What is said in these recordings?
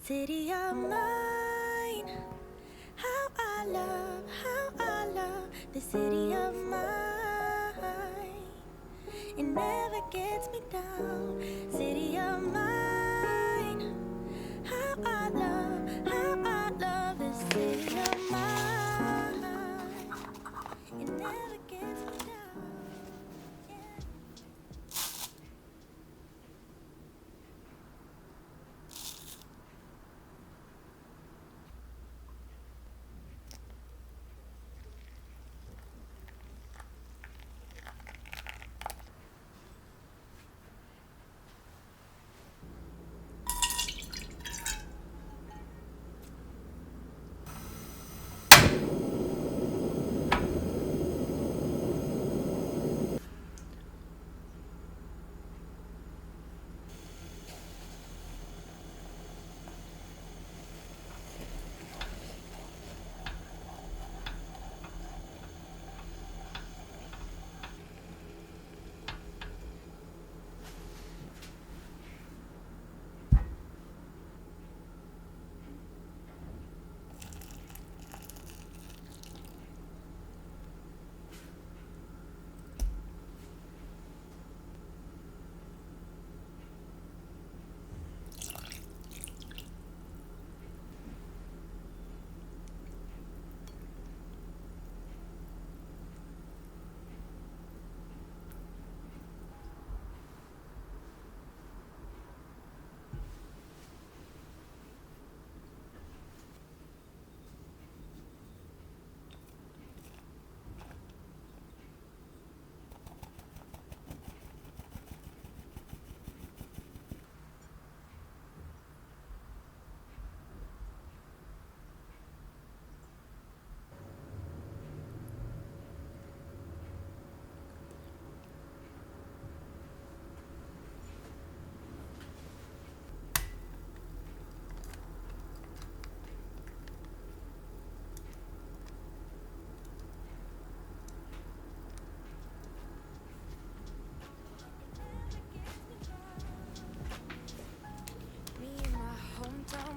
city of mine. How I love the city of mine. It never gets me down, city of mine. How I love the city of mine. It never gets me down. Yeah.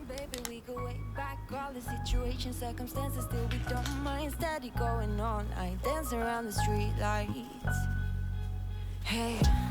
Baby, we go way back. All the situations, circumstances, still we don't mind. Steady going on, I dance around the street lights. Hey.